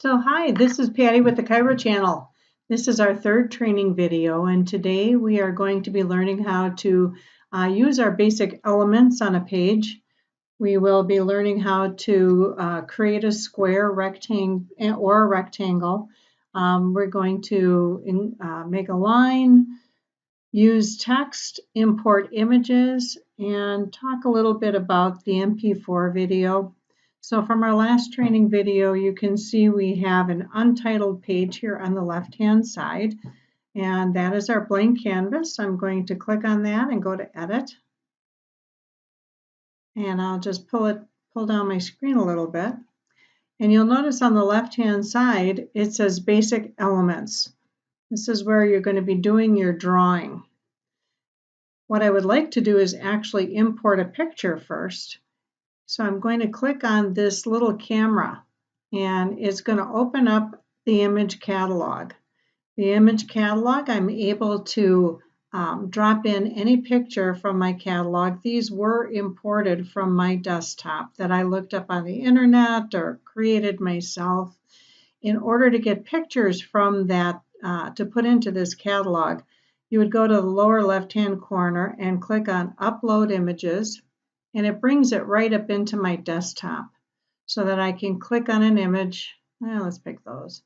So hi, this is Patty with the Chirochannel. This is our third training video, and today we are going to be learning how to use our basic elements on a page. We will be learning how to create a square, rectangle, or a rectangle. We're going to make a line, use text, import images, and talk a little bit about the MP4 video. So from our last training video, you can see we have an untitled page here on the left-hand side, and that is our blank canvas. I'm going to click on that and go to Edit, and I'll just pull down my screen a little bit. And you'll notice on the left-hand side, it says Basic Elements. This is where you're going to be doing your drawing. What I would like to do is actually import a picture first. So I'm going to click on this little camera, and it's going to open up the image catalog. The image catalog, I'm able to drop in any picture from my catalog. These were imported from my desktop that I looked up on the internet or created myself. In order to get pictures from that to put into this catalog, you would go to the lower left-hand corner and click on Upload Images, and it brings it right up into my desktop so that I can click on an image. Let's pick those.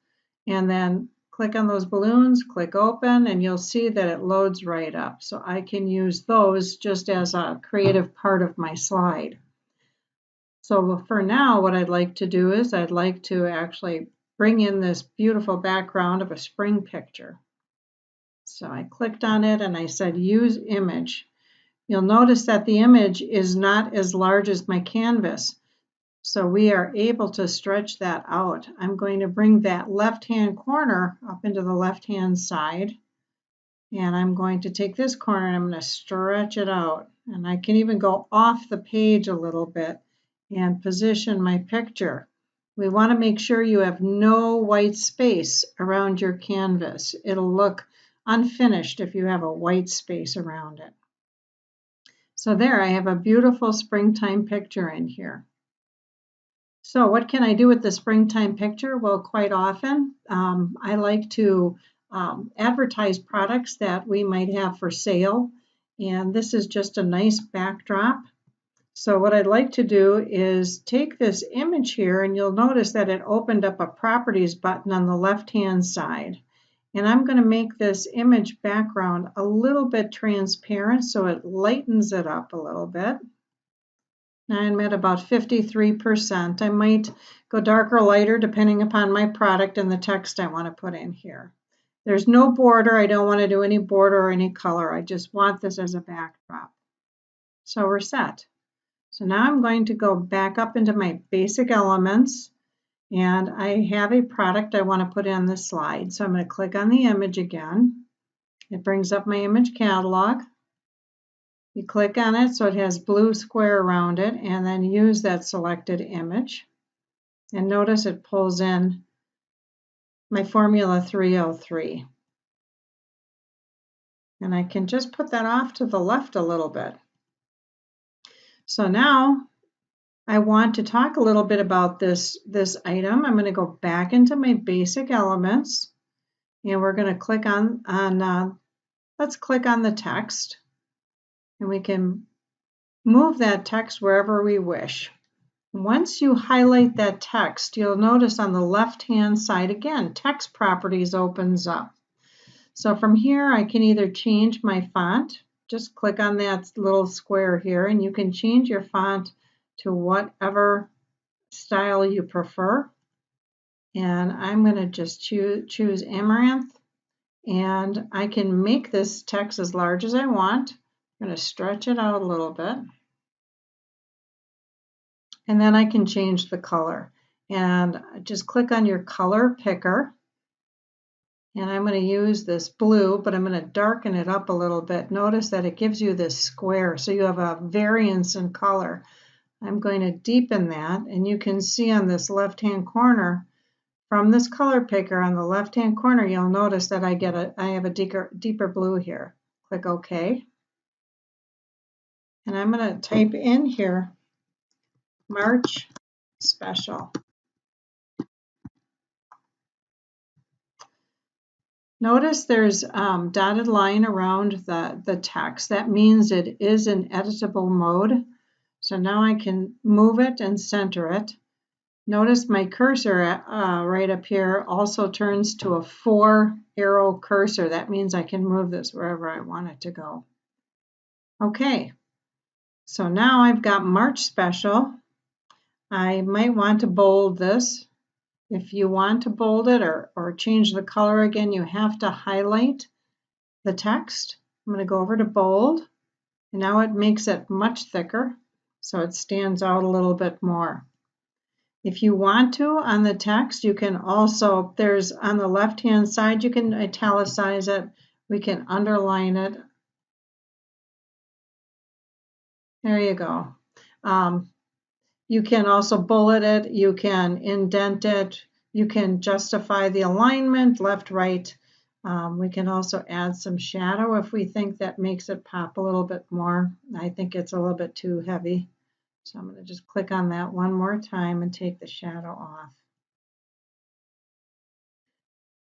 And then click on those balloons, click Open, and you'll see that it loads right up. So I can use those just as a creative part of my slide. So for now, what I'd like to do is I'd like to actually bring in this beautiful background of a spring picture. So I clicked on it and I said Use Image. You'll notice that the image is not as large as my canvas, so we are able to stretch that out. I'm going to bring that left-hand corner up into the left-hand side, and I'm going to take this corner and I'm going to stretch it out. And I can even go off the page a little bit and position my picture. We want to make sure you have no white space around your canvas. It'll look unfinished if you have a white space around it. So there, I have a beautiful springtime picture in here. So what can I do with the springtime picture? Well, quite often I like to advertise products that we might have for sale, and this is just a nice backdrop. So what I'd like to do is take this image here, and you'll notice that it opened up a Properties button on the left-hand side. And I'm going to make this image background a little bit transparent so it lightens it up a little bit. Now I'm at about 53%. I might go darker or lighter depending upon my product and the text I want to put in here. There's no border. I don't want to do any border or any color. I just want this as a backdrop. So we're set. So now I'm going to go back up into my basic elements, and I have a product I want to put in the slide. So I'm going to click on the image again. It brings up my image catalog. You click on it so it has blue square around it, and then use that selected image. And notice it pulls in my Formula 303. And I can just put that off to the left a little bit. So now I want to talk a little bit about this item. I'm going to go back into my basic elements, and we're going to click let's click on the text, and we can move that text wherever we wish. Once you highlight that text, you'll notice on the left-hand side again, Text Properties opens up. So from here, I can either change my font. Just click on that little square here, and you can change your font to whatever style you prefer. And I'm going to just choose Amaranth, and I can make this text as large as I want. I'm going to stretch it out a little bit. And then I can change the color. And just click on your color picker. And I'm going to use this blue, but I'm going to darken it up a little bit. Notice that it gives you this square, so you have a variance in color. I'm going to deepen that, and you can see on this left-hand corner, from this color picker on the left-hand corner, you'll notice that I have a deeper blue here. Click OK. And I'm going to type in here, March Special. Notice there's dotted line around the text. That means it is in editable mode. So now I can move it and center it. Notice my cursor right up here also turns to a 4-arrow cursor. That means I can move this wherever I want it to go. Okay, so now I've got March Special. I might want to bold this. If you want to bold it or change the color again, you have to highlight the text. I'm going to go over to bold, and now it makes it much thicker, so it stands out a little bit more. If you want to, on the text, you can also, there's on the left-hand side, you can italicize it. We can underline it. There you go. You can also bullet it. You can indent it. You can justify the alignment, left, right. We can also add some shadow if we think that makes it pop a little bit more. I think it's a little bit too heavy. So I'm going to just click on that one more time and take the shadow off.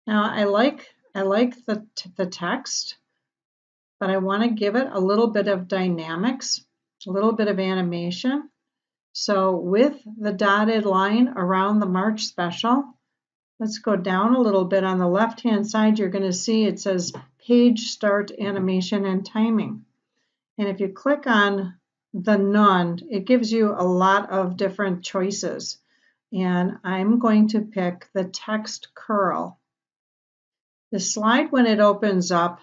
Now I like the text, but I want to give it a little bit of dynamics, a little bit of animation. So with the dotted line around the March Special, let's go down a little bit. On the left-hand side, you're going to see it says Page Start Animation and Timing. And if you click on the None, it gives you a lot of different choices. And I'm going to pick the Text Curl. The slide, when it opens up,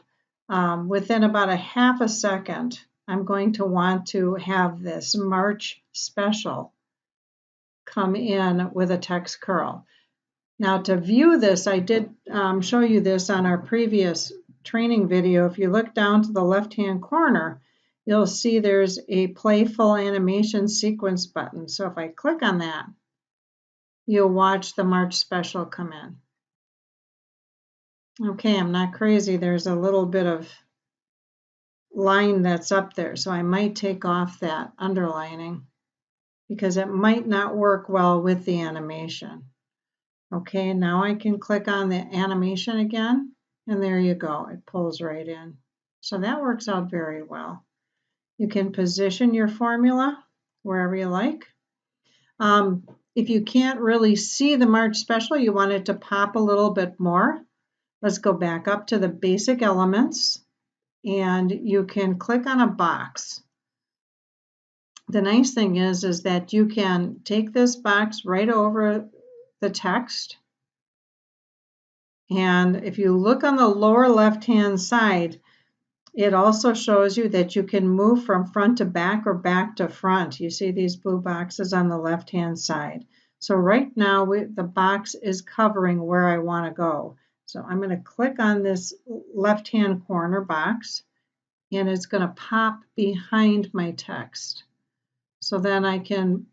within about a half a second, I'm going to want to have this March Special come in with a text curl. Now to view this, I did show you this on our previous training video. If you look down to the left-hand corner, you'll see there's a playful animation sequence button. So if I click on that, you'll watch the March Special come in. Okay, I'm not crazy. There's a little bit of line that's up there, so I might take off that underlining because it might not work well with the animation. Okay, now I can click on the animation again, and there you go. It pulls right in. So that works out very well. You can position your formula wherever you like. If you can't really see the March Special, you want it to pop a little bit more. Let's go back up to the basic elements, and you can click on a box. The nice thing is that you can take this box right over the text. And if you look on the lower left-hand side, it also shows you that you can move from front to back or back to front. You see these blue boxes on the left-hand side. So right now, the box is covering where I want to go. So I'm going to click on this left-hand corner box, and it's going to pop behind my text. So then I can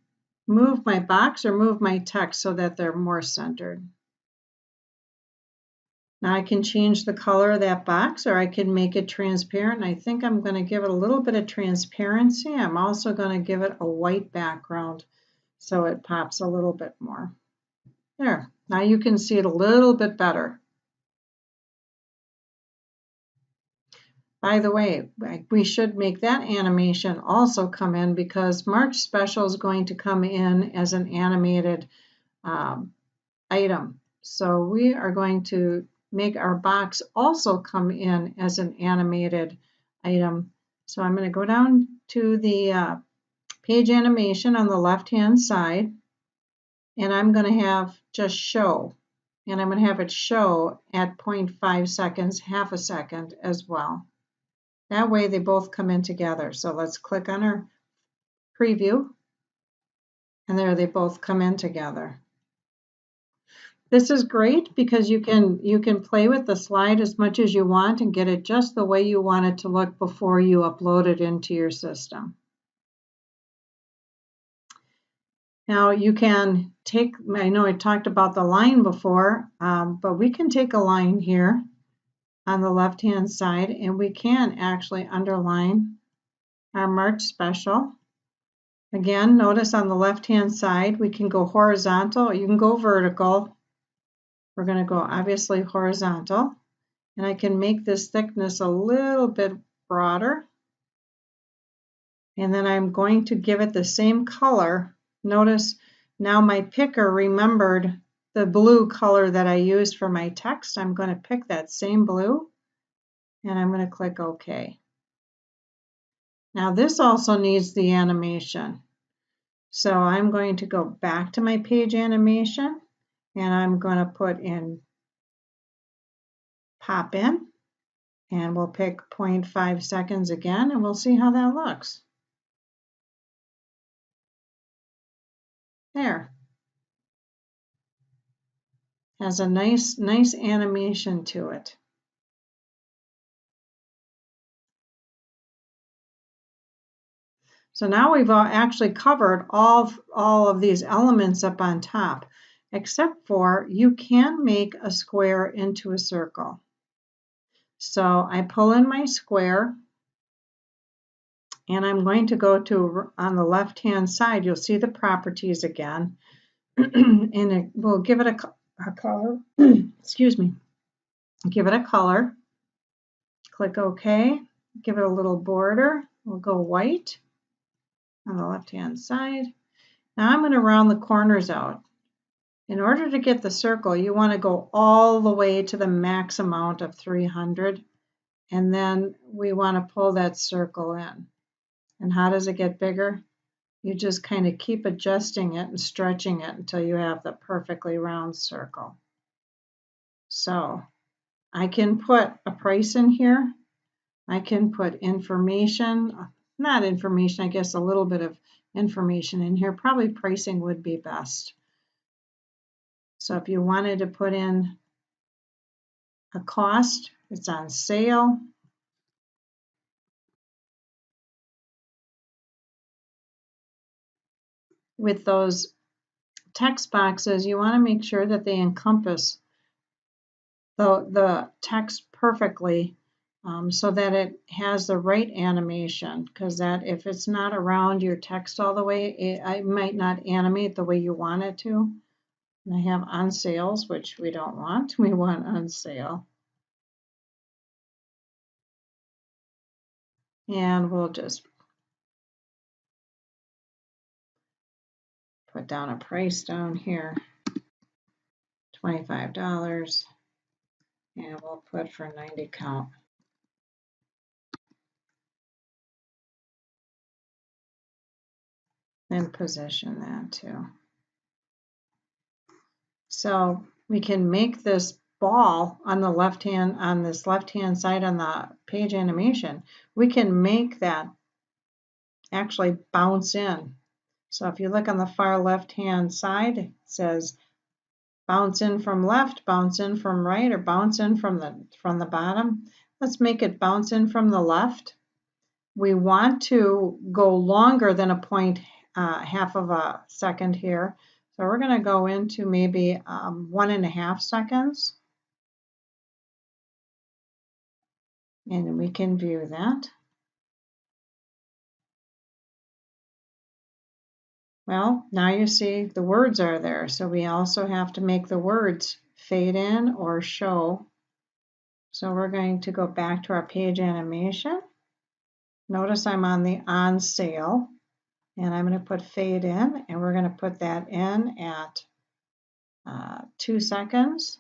move my box or move my text so that they're more centered. Now I can change the color of that box, or I can make it transparent. I think I'm going to give it a little bit of transparency. I'm also going to give it a white background so it pops a little bit more. There, now you can see it a little bit better. By the way, we should make that animation also come in because March Special is going to come in as an animated item. So we are going to make our box also come in as an animated item. So I'm going to go down to the page animation on the left-hand side, and I'm going to have just show. And I'm going to have it show at 0.5 seconds, half a second as well. That way they both come in together. So let's click on our preview, and there they both come in together. This is great because you can play with the slide as much as you want and get it just the way you want it to look before you upload it into your system. Now you can take, I know I talked about the line before, but we can take a line here on the left-hand side, and we can actually underline our March Special. Again, notice on the left-hand side, we can go horizontal, or you can go vertical. We're going to go obviously horizontal. And I can make this thickness a little bit broader. And then I'm going to give it the same color. Notice now my picker remembered the blue color that I used for my text. I'm going to pick that same blue and I'm going to click OK. Now this also needs the animation. So I'm going to go back to my page animation and I'm going to put in pop in and we'll pick 0.5 seconds again and we'll see how that looks. There. Has a nice animation to it. So now we've actually covered all of these elements up on top, except for you can make a square into a circle. So I pull in my square and I'm going to go to, on the left hand side, you'll see the properties again, and we'll give it a color, excuse me, give it a color, click OK, give it a little border, we'll go white on the left hand side. Now I'm going to round the corners out. In order to get the circle, you want to go all the way to the max amount of 300, and then we want to pull that circle in. And how does it get bigger? You just kind of keep adjusting it and stretching it until you have the perfectly round circle. So I can put a price in here. I can put information, not information, I guess a little bit of information in here. Probably pricing would be best. So if you wanted to put in a cost, it's on sale. With those text boxes, you want to make sure that they encompass the text perfectly so that it has the right animation, because that if it's not around your text all the way, it might not animate the way you want it to. And I have on sales, which we don't want. We want on sale. And we'll just put down a price down here, $25. And we'll put for 90 count. And position that too. So we can make this ball on the left hand, on this left hand side on the page animation, we can make that actually bounce in. So if you look on the far left hand side, it says bounce in from left, bounce in from right, or bounce in from the bottom. Let's make it bounce in from the left. We want to go longer than half of a second here. So we're going to go into maybe 1.5 seconds. And we can view that. Well, now you see the words are there. So we also have to make the words fade in or show. So we're going to go back to our page animation. Notice I'm on the on sale. And I'm going to put fade in. And we're going to put that in at 2 seconds.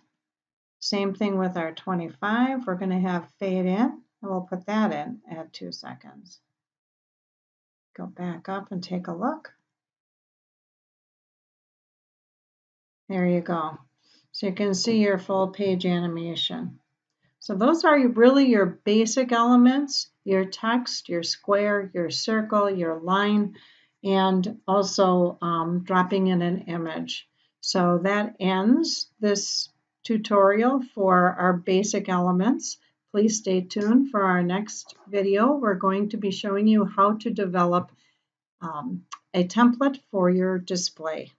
Same thing with our 25. We're going to have fade in. And we'll put that in at 2 seconds. Go back up and take a look. There you go. So you can see your full page animation. So those are really your basic elements, your text, your square, your circle, your line, and also dropping in an image. So that ends this tutorial for our basic elements. Please stay tuned for our next video. We're going to be showing you how to develop a template for your display.